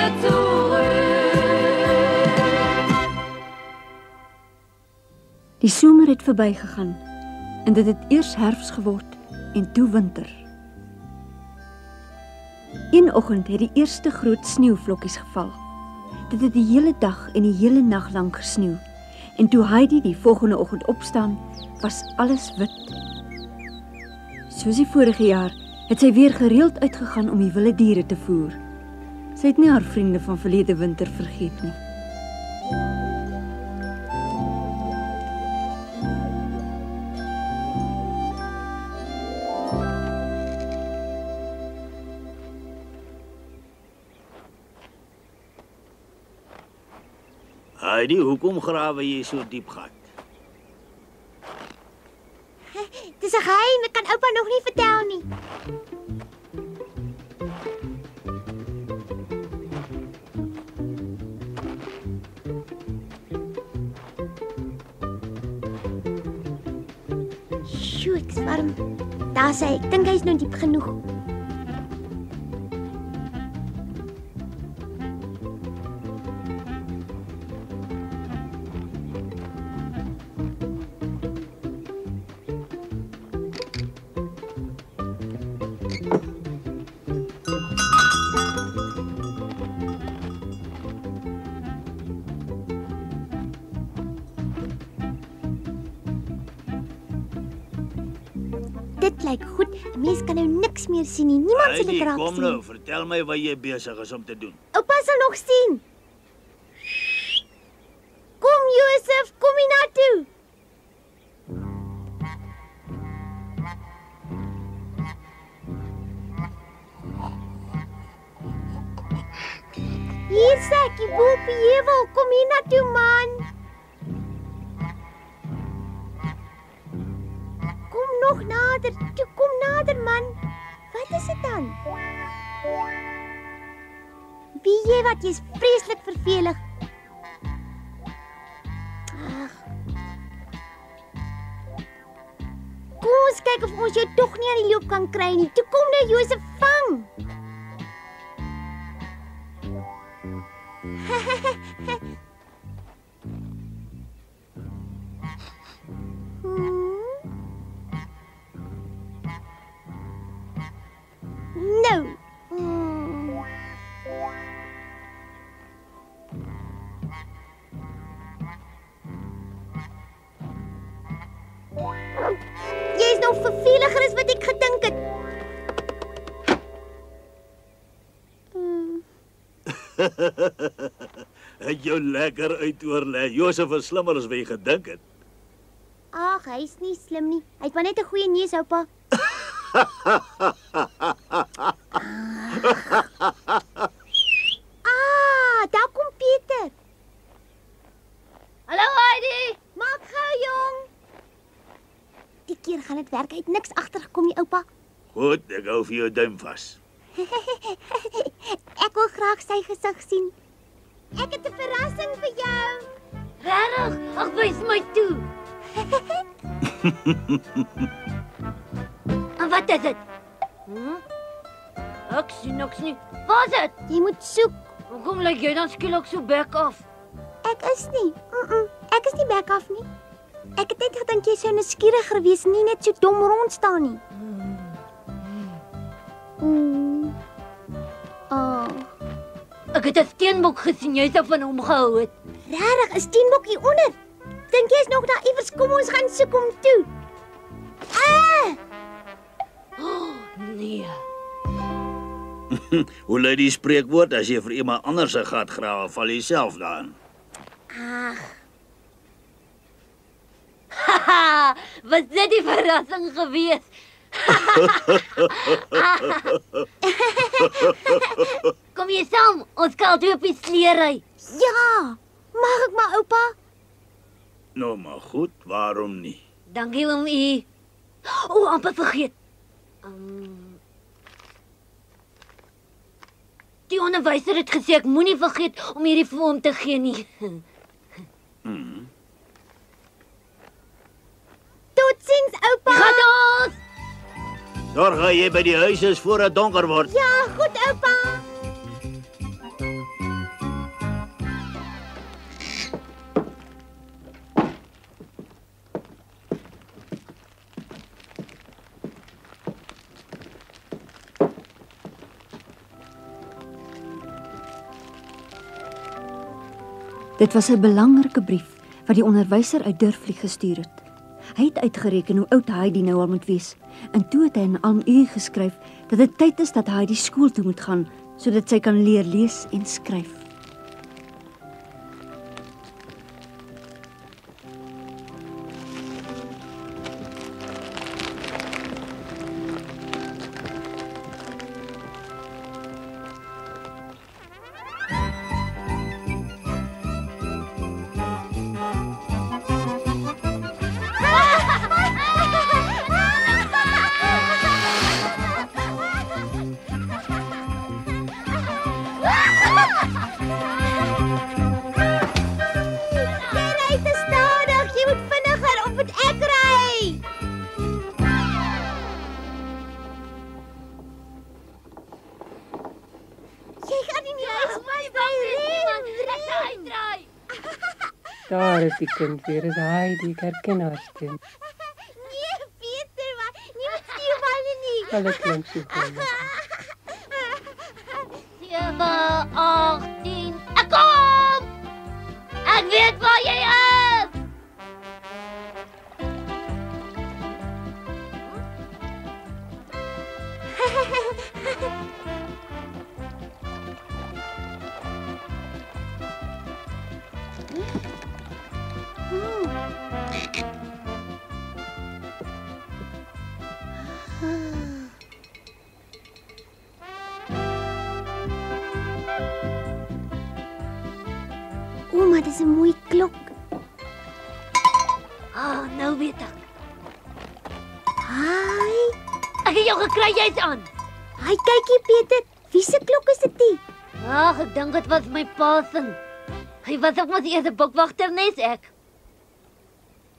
wieder zurück. Die somer het verbygegaan en dit het eers herfs geword en toe winter. Een oggend het die eerste groot sneeuvlokkies geval. Dit het die hele dag en die hele nag lank gesneeu. En toe Heidi die volgende oggend opstaan, was alles wit. Soos die vorige jaar het sy weer gereeld uitgegaan om die wilde diere te voer. Sy het nie haar vriende van verlede winter vergeet nie. Heidi, hoekom grawe jy so diep gat? Dis 'n geheim, ek kan oupa nog nie vertel nie. Sjoe, ek's warm. Daar sê ek dink hy's nou diep genoeg. Dit lyk goed. 'n Mens kan nou niks meer sien nie. Niemand sal dit raak sien. Kom nou, vertel my wat jy besig is om te doen. Oupa sal nog sien. Kom Josef, kom hier na toe. Hier sê ek, jy bo op die heuwel, kom hier na toe man. Kom nog nader, toe kom nader man. Wat is dit dan? Wie jy wat, jy's vreeslik vervelig. Ag. Kom ons kyk of ons jou tog nie aan die loop kan kry nie. Toe kom nou Josef vang. No. Jy is nog verveliger as wat ek gedink het. Het jou lekker uitoorlê. Josef is slimmer as wat jy gedink het. Ag, hy's nie slim nie. Hy het maar net 'n goeie neus, oupa. Daar kom Pieter. Hallo Heidi. Maak gou, jong. Die keer gaan dit werk. Hy het niks agtergekom nie, oupa. Goed, ek hou vir jou duim vas. Ek wil graag sy gesig sien. Ek het 'n verrassing vir jou. Regtig? Ag, wys my toe. En wat is dit? Ek sien niks nie. Wat is dit? Jy moet soek. Hoekom lyk jy dan skielik so bek af? Ek is nie. Ek is nie bek af nie. Ek het net gedink jy sou nuuskieriger wees, nie net so dom rond staan nie. Ek het 'n steenbok gesien, jy sou van hom gehou het. Regtig, 'n steenbok hier onder. Dink jy is nog daar iewers? Kom ons gaan soek hom toe. Oh, nee. Hoe lui die spreekwoord, as jy vir iemand anders 'n gat grawe, val jy self daarin. Ag, Haha, was dit die verrassing gewees? Kom jy saam, ons kan toe op die slee ry. ja. Mag ek maar, oupa? Nou maar goed, waarom nie? Dankie oom U. O, amper vergeet. Die onderwyser het gesê ek moenie vergeet om hierdie vir hom te gee nie. Totsiens, oupa. Gaan ons! Sorg jy by die huis is voor dit donker word. Ja, goed, oupa. Dit was 'n belangrike brief wat die onderwyser uit Durflieg gestuur het. Hy het uitgereken hoe oud Heidi nou al moet wees, en toe het hy in Almuur geskryf dat dit tyd is dat Heidi skool toe moet gaan, sodat sy kan leer lees en skryf. Daar is die kind weer, is Heidi, ek herken haar stem. Nee, Peter, maar nie met stuurballe nie. Hulle klink so goed. 7, 18, ek kom! Ek weet waar jy is! Maar dis 'n mooi klok. Nou weet ek. Hi. Ek het jou gekry, jy's aan. Hi, kykie Peter. Wie se klok is dit nie? Ag, ek dink dit was my pa se. Hy was ook mos eers 'n bokwagter, nes ek.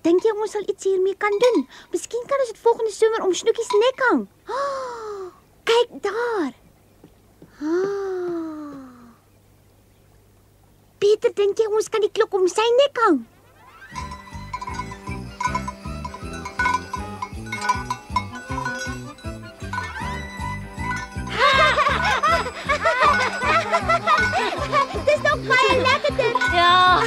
Dink jy ons sal iets hiermee kan doen? Miskien kan ons dit volgende somer om Snoekie se nek hang. Kyk daar. Peter, dink jy ons kan die klok om sy nek hang? Dis nog baie lekkerder. Ja.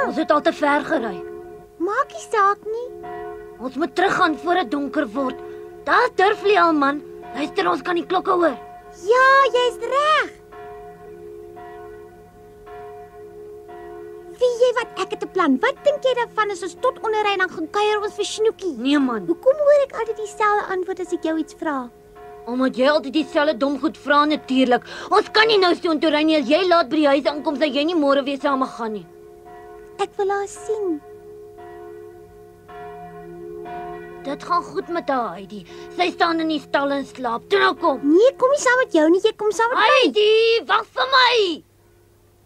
Ons het al te ver gery. Maak nie saak nie. Ons moet teruggaan voor dit donker word. Daar Durflieg al man. Luister, ons kan die klokke hoor. Ja, jy's reg. Wie jy wat ek het 'n plan. Wat dink jy daarvan as ons tot onderry dan gaan kuier ons vir Snoekie? Nee man. Hoekom hoor ek altyd dieselfde antwoord as ek jou iets vra? Omdat jy altyd dieselfde dom goed vra natuurlik. Ons kan nie nou soontoe ry nie as jy laat by die huis aankom, dat jy nie môre weer saam gaan nie. Ek wil haar sien. Dit gaan goed met haar, Heidi. Sy staan in die stal en slaap. Toe nou kom. Nee, kom nie saam met jou nie, jy kom saam met my. Heidi, wag vir my.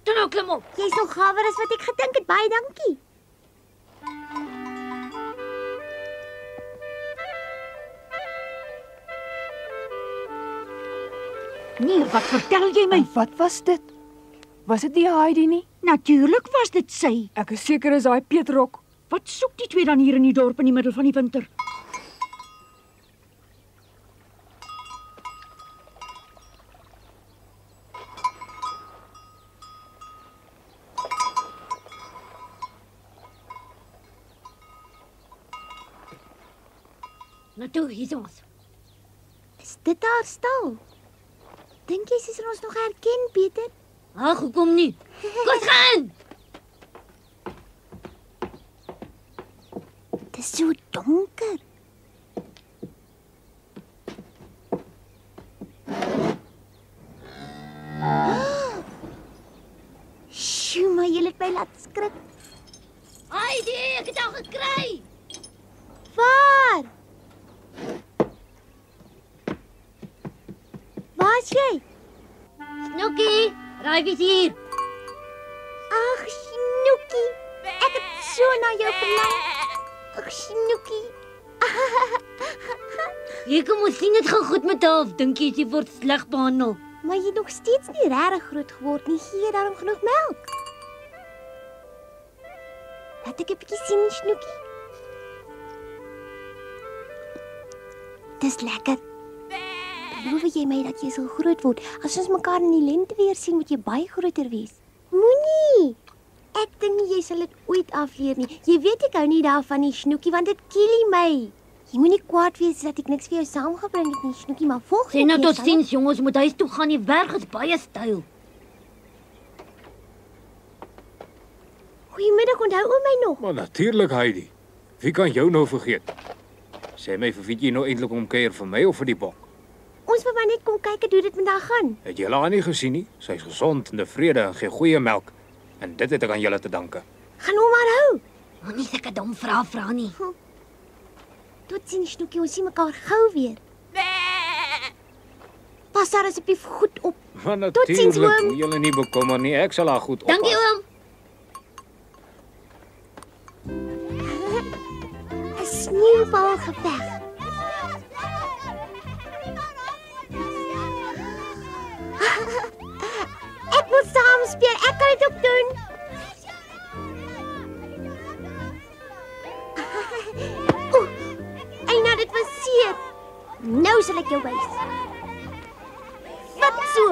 Toe nou klim op. Jy's nog gawer as wat ek gedink het. Baie dankie. Nee, wat vertel jy my? En wat was dit? Was dit nie Heidi nie? Natuurlik was dit sy. Ek is seker is daai Pietrok. Wat soek die twee dan hier in die dorp in die middel van die winter? Nou toe, hier is ons. Is dit haar stal? Dink jy sy sal ons nog herken, Peter? Ag, hoekom nie? Kom gaan. Dit is so donker. Sjoe, maar jy het my laat skrik. Heidi, ek het jou gekry. Waar? Snoekie, raai wie's hier. Ag, Snoekie. Ek het so na jou verlang. Ag, Snoekie. Jy kom ons sien dit gaan goed met haar of dink jy word sleg behandel? Maar jy het nog steeds nie regtig groot geword nie. Gee jy daarom genoeg melk? Laat ek 'n bietjie sien, Snoekie. Dis lekker. Beloof jy my dat jy sal groot word? As ons mekaar in die lente weer sien, moet jy baie groter wees. Moenie. Ek dink nie jy sal dit ooit afleer nie. Jy weet ek hou nie daarvan nie, Snoekie, want dit kill my. Jy moenie kwaad wees dat ek niks vir jou saamgebring het nie, Snoekie, maar volgende Sê nou keer tot sal ziens jongens, moet huis toe gaan, die werk is baie styl. Goeiemiddag, onthou oom my nog? Maar natuurlik, Heidi. Wie kan jou nou vergeet? Sê my, vir wie jy nou eintlik omkeer, vir my of vir die bok? Ons wil maar net kom kyk hoe dit met haar gaan. Het jy haar nie gesien nie? Sy is gesond en tevrede en gee goeie melk. En dit het ek aan julle te danke. Gaan hom maar hou. Moenie sulke dom vrae vra nie. Totsiens, Snoekie, ons sien mekaar gou weer. Pas haar asseblief goed op. Maar Totsiens, natuurlik, oom. moet julle nie bekommer nie. Ek sal haar goed oppas. Dankie oom. 'n Sneeubalgeveg. Ek moet saam speel. Ek kan dit ook doen. Eina, dit was seer. Nou sal ek jou wys. Wat so?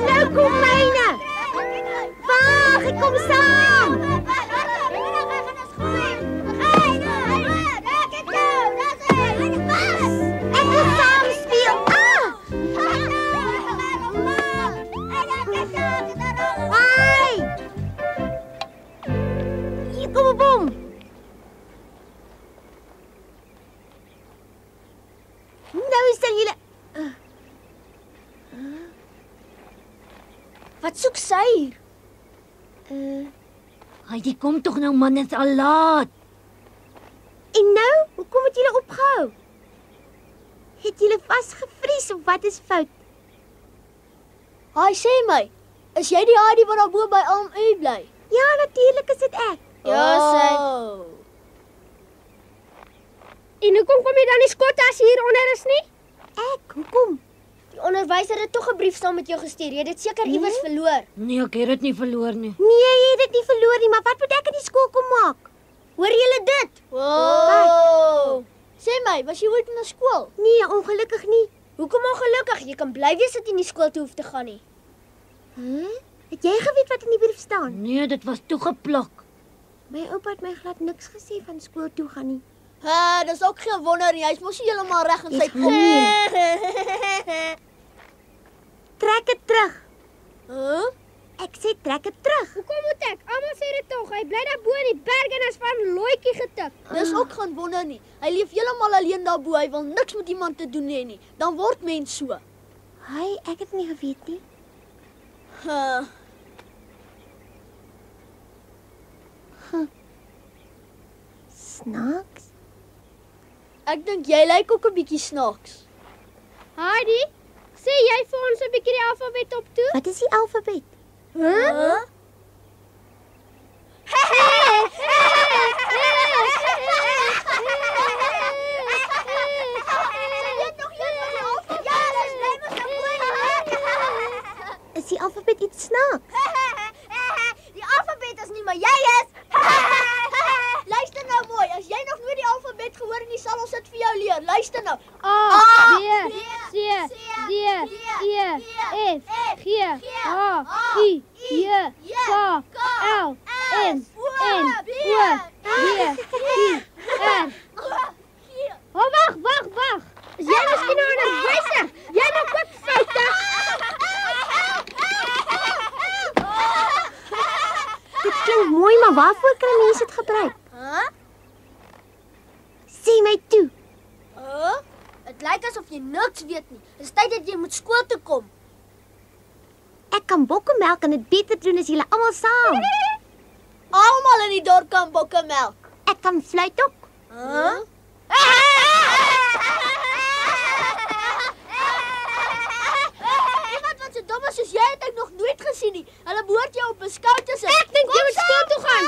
Nou kom myne. Wag, ek kom saam. Ek wil saam speel. Ai! Hier kom 'n bom. Nou sal julle Wat soek sy hier? Heidi, kom tog nou man, dit is al laat. En nou, hoekom het julle opgehou? Het julle vasgevries of wat is fout? Haai, sê my, is jy die Heidi wat daar bo by Alm U bly? Ja, natuurlik is dit ek. Ja, sy. En hoekom kom jy dan nie skot as hier onder is nie? Hoekom? Die onderwyser het tog 'n brief saam met jou gestuur. Jy het dit seker iewers verloor. Nee, ek het dit nie verloor nie. Nee, jy het dit nie verloor nie, maar wat moet ek in die skool kom maak? Hoor julle dit? Wow. Sê my, was jy ooit in 'n skool? Nee, ongelukkig nie. Hoekom ongelukkig? Jy kan bly wees dat jy nie skool toe hoef te gaan nie. Het jy geweet wat in die brief staan? Nee, dit was toegeplak. My oupa het my glad niks gesê van skool toe gaan nie. Dis ook geen wonder nie. Hy's mos nie heeltemal reg in sy kop. Trek dit terug. Huh? Ek sê trek dit terug. Hoekom moet ek? Almal sê dit tog. Hy bly daar bo in die berg en is van looitjie getik. Dis ook geen wonder nie. Hy leef heeltemal alleen daar bo. Hy wil niks met iemand te doen hê nie. Dan word mens so. Hy, ek het nie geweet nie. Snaaks? Ek dink jy lyk ook 'n bietjie snaaks. Heidi, sê jy vir ons 'n bietjie die alfabet op toe? Wat is die alfabet? Huh? Is die alfabet iets snaaks? Die alfabet is nie, maar jy is. Luister nou mooi, as jy nog nooit die alfabet gehoor het nie, sal ons dit vir jou leer. Luister nou. A, B, C, D, E, F, G, H, I, J, K, L, M, N, O, P, Q, R. Oh, wag. Is jy miskien 'n onderwyser? Jy maak ook foute. Dit klink mooi, maar waarvoor kan mense dit gebruik? Huh? Sê my toe. Dit lyk asof asof jy niks weet nie. Dis tyd dat jy moet skool toe kom. Ek kan bokkemelk en dit beter doen as julle almal saam. Almal in die dorp kan bokkemelk. Ek kan fluit ook. Huh? Iemand wat so dom is soos jy het ek nog nooit gesien nie. Hulle behoort jou op 'n skou te sit. Ek dink jy moet skool toe gaan.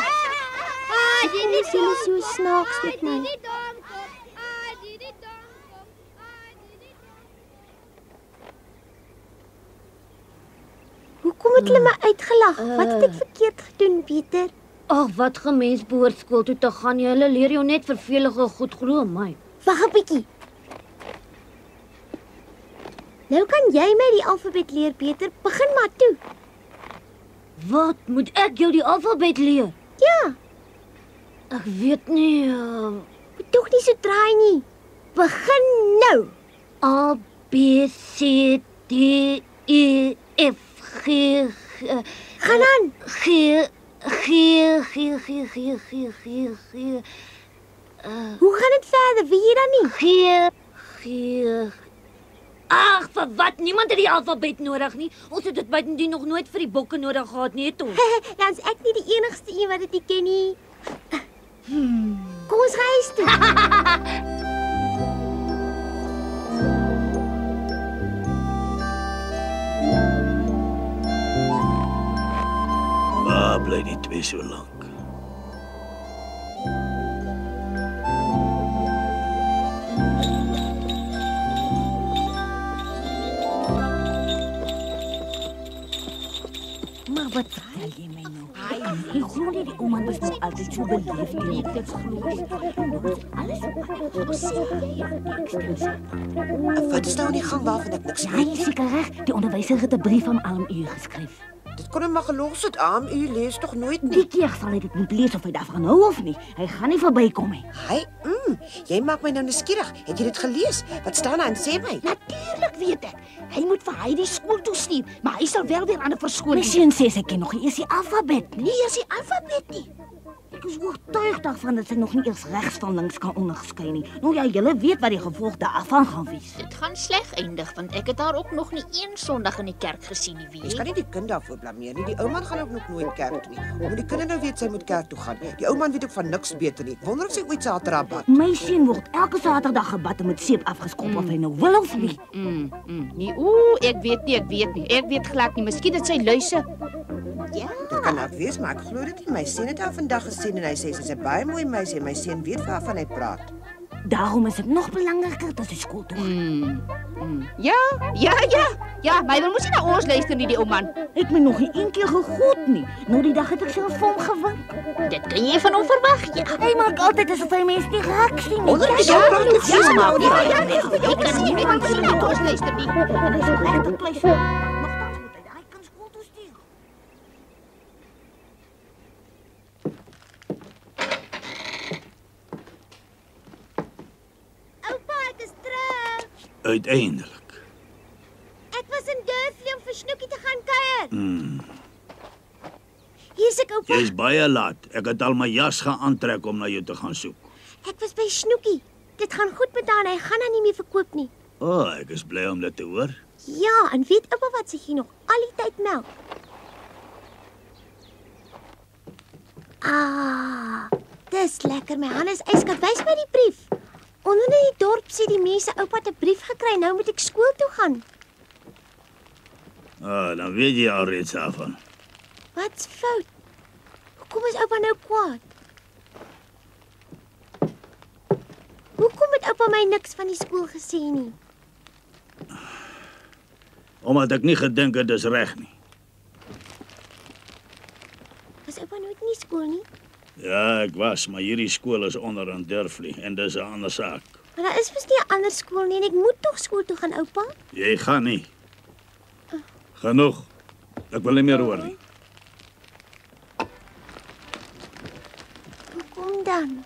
Julle is so snaaks met my. Hoekom het hulle my uitgelag? Wat het ek verkeerd gedoen, Pieter? Ag, wat gemens behoort skool toe te gaan. Hulle leer jou net vervelige goed, glo my. Wag 'n bietjie. Nou kan jy my die alfabet leer, Pieter. Begin maar toe. Wat, moet ek jou die alfabet leer? Ja, Ek weet nie. moet tog nie so draai nie. Begin nou. A, B, C, D, E, F, G, Gaan aan. G. Hoe gaan dit verder? Wie jy dan nie? G. Ag, vir wat? Niemand het die alfabet nodig nie. Ons het dit buitendien nog nooit vir die bokke nodig gehad nie, het ons. Dan's ek nie die enigste een wat dit nie ken nie. Kom ons gaan huis toe. Waar bly die twee so lank? Maar wat vertel jy my nou? Ek glo nie die ouma was nog altyd so beleefd nie. Ek glo nie. Alles Wat is nou aan die gang waarvan ek niks Ja, weet? jy is seker reg. Die onderwyser het 'n brief aan AMU geskryf. Dit kon hom maar gelos het. AMU lees tog nooit nie. Die keer sal hy dit moet lees of hy daarvan hou of nie. Hy gaan nie verbykom nie. Hy, jy maak my nou nuuskierig. Het jy dit gelees? Wat staan daar en sê my? Natuurlik weet ek. Hy moet vir hy die skool toe stuur, maar hy sal wel weer aan 'n verskoning. My seun sê sy ken nog nie eers die alfabet nie. Nie eens die alfabet nie. Ek is oortuig daarvan dat sy nog nie eers regs van links kan onderskei nie. Nou ja, julle weet wat die gevolg daarvan gaan wees. Dit gaan sleg eindig want ek het haar ook nog nie een Sondag in die kerk gesien nie, Jy weet. kan nie die kind daarvoor blameer nie. Die ou man gaan ook nog nooit kerk toe nie. Omdat die kinders nou weet sy moet kerk toe gaan. Die ou man weet ook van niks beter nie. Ek wonder of sy ooit Saterdag bad. My seun word elke Saterdag gebad en met seep afgeskop of hy nou wil of nie. Nee, ek weet nie. Ek weet glad nie. Miskien het sy luise. Ja. Dit kan ook wees, maar ek glo dit nie. My seun het haar vandag gesien en hy sê sy's 'n baie mooi meisie en my seun weet waarvan hy praat. Daarom is dit nog belangriker dat sy skool toe gaan. Ja, maar hy wil mos nie na ons luister nie, die ou man. Ek my nog nie een keer gegoed nie. Nou die dag het ek self vir hom gewink. Dit kan jy van hom verwag, ja. Hy maak altyd asof hy mense nie raak sien nie. Ek kan nie na ons luister nie. En hy sal regtig bly so. Nogtans moet hy daai kind skool toe stuur. Oupa, ek is terug. Uiteindelik. Ek was in Durflee om vir Snoekie te gaan kuier. Hier is ek, oupa. Jy's baie laat. Ek het al my jas gaan aantrek om na jou te gaan soek. Ek was by Snoekie. Dit gaan goed met haar en hy gaan haar nie meer verkoop nie. Ek is bly om dit te hoor. Ja, en weet oupa wat sy gee nog al die tyd melk. Dis lekker. My hande is yskoud. Wys my die brief. Onder in die dorp sê die mense oupa het 'n brief gekry. Nou moet ek skool toe gaan. Dan weet jy alreeds daarvan. Wat's fout? Hoekom is oupa nou kwaad? Hoekom het oupa my niks van die skool gesê nie? Omdat ek nie gedink het dis reg nie. Was oupa nooit in die skool nie? Ja, ek was, maar hierdie skool is onder in Durflee en dis 'n ander saak. Maar daar is mos nie 'n ander skool nie en ek moet tog skool toe gaan, oupa. Jy gaan nie. Genoeg. Ek wil nie meer hoor nie. Hoekom dan?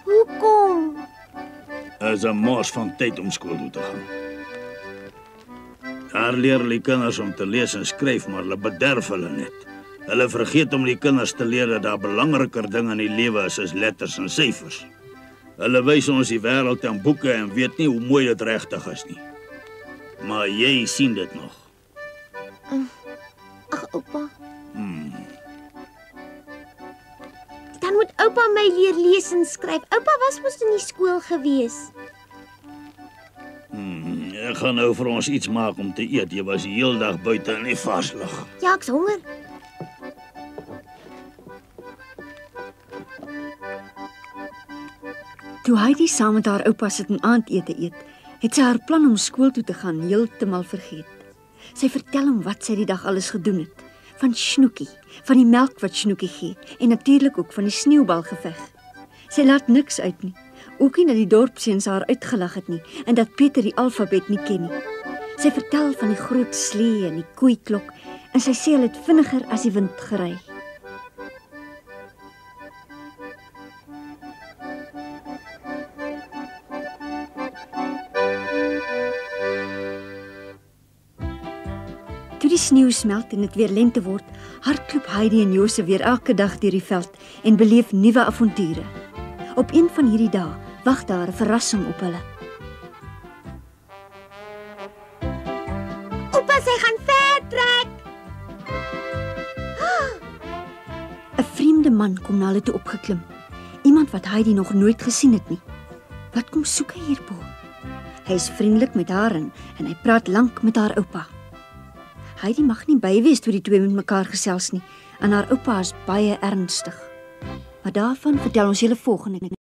Hoekom? Dit is 'n mors van tyd om skool toe te gaan. Daar leer hulle kinders om te lees en skryf, maar hulle bederf hulle net. Hulle vergeet om die kinders te leer dat daar belangriker dinge in die lewe is as letters en syfers. Hulle wys ons die wêreld in boeke en weet nie hoe mooi dit regtig is nie. Maar jy sien dit nog. Ag, oupa. Dan moet oupa my leer lees en skryf. Oupa was mos in die skool gewees. Ek gaan nou vir ons iets maak om te eet. Jy was die hele dag buite in die varslig. Ja, ek's honger. Toe Heidi saam met haar oupa sit en aandete eet, het sy haar plan om skool toe te gaan heeltemal vergeet. Sy vertel hom wat sy die dag alles gedoen het. Van Snoekie, van die melk wat Snoekie gee en natuurlik ook van die sneeubalgeveg. Sy laat niks uit nie. Ook nie dat die dorpseuns haar uitgelag het nie en dat Pieter die alfabet nie ken nie. Sy vertel van die groot slee en die koeiklok en sy sê hulle het vinniger as die wind gery. Toe die sneeu smelt en dit weer lente word, hardloop Heidi en Josef weer elke dag deur die veld en beleef nuwe avonture. Op een van hierdie dae wag daar 'n verrassing op hulle. Oupa, sy gaan ver trek. 'n Vreemde man kom na hulle toe opgeklim. Iemand wat Heidi nog nooit gesien het nie. Wat kom soek hy hierbo? Hy is vriendelik met haar en hy praat lank met haar oupa. Heidi mag nie by wees toe die twee met mekaar gesels nie, en haar oupa is baie ernstig. Maar daarvan vertel ons julle volgende.